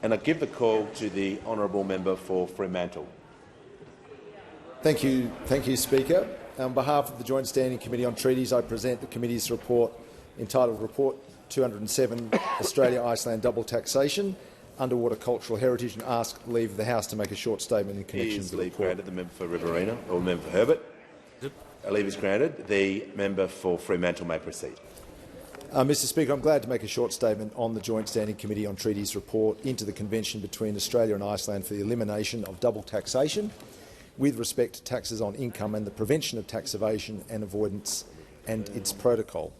And I give the call to the honourable member for Fremantle. Thank you, Speaker. On behalf of the Joint Standing Committee on Treaties, I present the committee's report entitled Report 207 Australia-Iceland Double Taxation, Underwater Cultural Heritage, and ask leave of the House to make a short statement in connection with the report. Is leave granted? The member for Riverina or the member for Herbert? A leave is granted. The member for Fremantle may proceed. Mr Speaker, I'm glad to make a short statement on the Joint Standing Committee on Treaties report into the Convention between Australia and Iceland for the elimination of double taxation with respect to taxes on income and the prevention of tax evasion and avoidance and its protocol,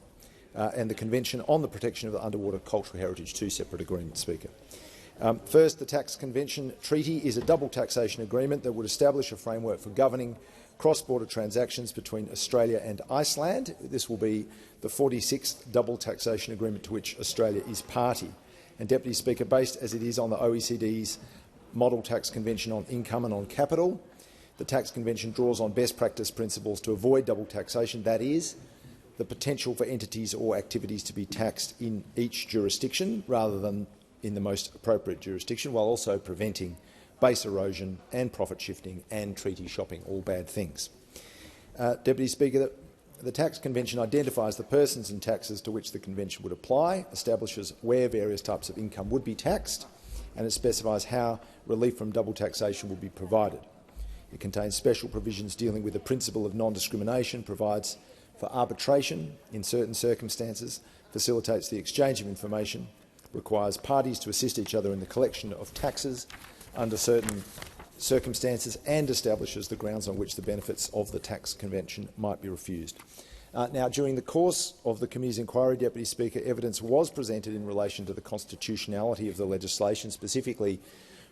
and the Convention on the Protection of the Underwater Cultural Heritage, two separate agreements, Speaker. First, the Tax Convention Treaty is a double taxation agreement that would establish a framework for governing cross-border transactions between Australia and Iceland. This will be the 46th double taxation agreement to which Australia is party. And, Deputy Speaker, based as it is on the OECD's Model Tax Convention on Income and on Capital, the Tax Convention draws on best practice principles to avoid double taxation, that is, the potential for entities or activities to be taxed in each jurisdiction rather than in the most appropriate jurisdiction, while also preventing base erosion and profit shifting and treaty shopping, all bad things. Deputy Speaker, the Tax Convention identifies the persons and taxes to which the Convention would apply, establishes where various types of income would be taxed, and it specifies how relief from double taxation will be provided. It contains special provisions dealing with the principle of non-discrimination, provides for arbitration in certain circumstances, facilitates the exchange of information, requires parties to assist each other in the collection of taxes under certain circumstances, and establishes the grounds on which the benefits of the Tax Convention might be refused. Now, during the course of the committee's inquiry, Deputy Speaker, evidence was presented in relation to the constitutionality of the legislation, specifically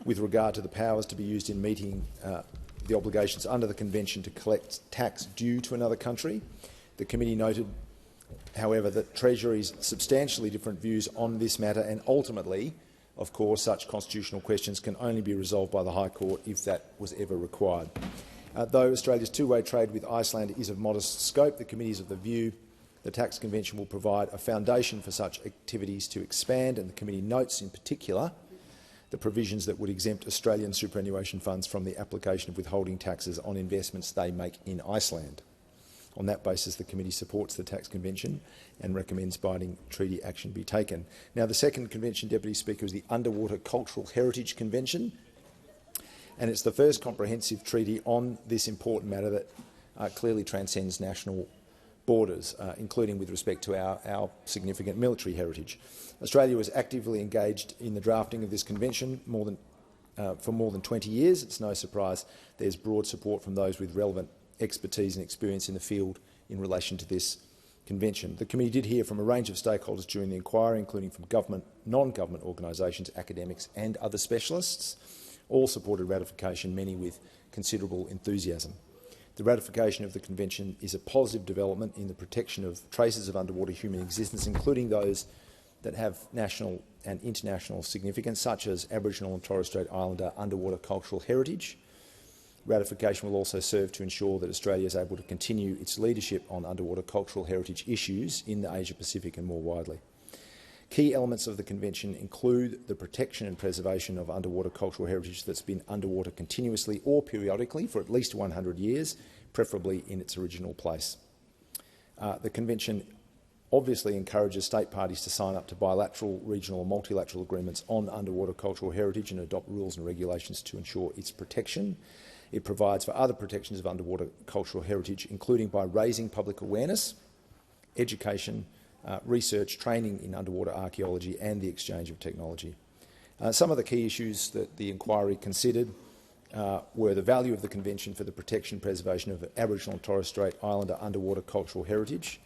with regard to the powers to be used in meeting the obligations under the Convention to collect tax due to another country. The committee noted, however, that Treasury's substantially different views on this matter, and ultimately, of course, such constitutional questions can only be resolved by the High Court if that was ever required. Though Australia's two-way trade with Iceland is of modest scope, the committee is of the view the Tax Convention will provide a foundation for such activities to expand, and the committee notes in particular the provisions that would exempt Australian superannuation funds from the application of withholding taxes on investments they make in Iceland. On that basis, the committee supports the Tax Convention and recommends binding treaty action be taken. Now, the second convention, Deputy Speaker, is the Underwater Cultural Heritage Convention, and it's the first comprehensive treaty on this important matter that clearly transcends national borders, including with respect to our significant military heritage. Australia was actively engaged in the drafting of this convention for more than 20 years. It's no surprise there's broad support from those with relevant expertise and experience in the field in relation to this convention. The committee did hear from a range of stakeholders during the inquiry, including from government, non-government organisations, academics and other specialists. All supported ratification, many with considerable enthusiasm. The ratification of the convention is a positive development in the protection of traces of underwater human existence, including those that have national and international significance, such as Aboriginal and Torres Strait Islander underwater cultural heritage. Ratification will also serve to ensure that Australia is able to continue its leadership on underwater cultural heritage issues in the Asia-Pacific and more widely. Key elements of the convention include the protection and preservation of underwater cultural heritage that's been underwater continuously or periodically for at least 100 years, preferably in its original place. The convention obviously encourages state parties to sign up to bilateral, regional and multilateral agreements on underwater cultural heritage and adopt rules and regulations to ensure its protection. It provides for other protections of underwater cultural heritage, including by raising public awareness, education, research, training in underwater archaeology and the exchange of technology. Some of the key issues that the inquiry considered were the value of the Convention for the protection and preservation of Aboriginal and Torres Strait Islander underwater cultural heritage,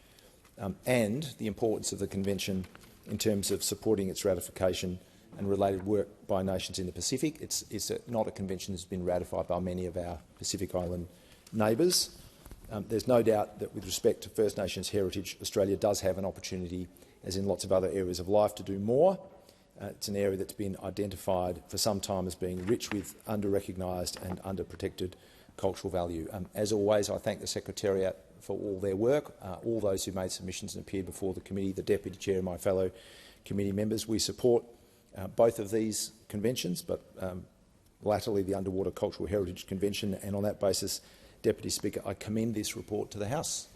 and the importance of the Convention in terms of supporting its ratification and related work by nations in the Pacific. It's not a convention that's been ratified by many of our Pacific Island neighbours. There's no doubt that with respect to First Nations heritage, Australia does have an opportunity, as in lots of other areas of life, to do more. It's an area that's been identified for some time as being rich with under-recognised and under-protected cultural value. As always, I thank the Secretariat for all their work, all those who made submissions and appeared before the committee, the Deputy Chair and my fellow committee members. We support both of these conventions, but latterly the Underwater Cultural Heritage Convention, and on that basis, Deputy Speaker, I commend this report to the House.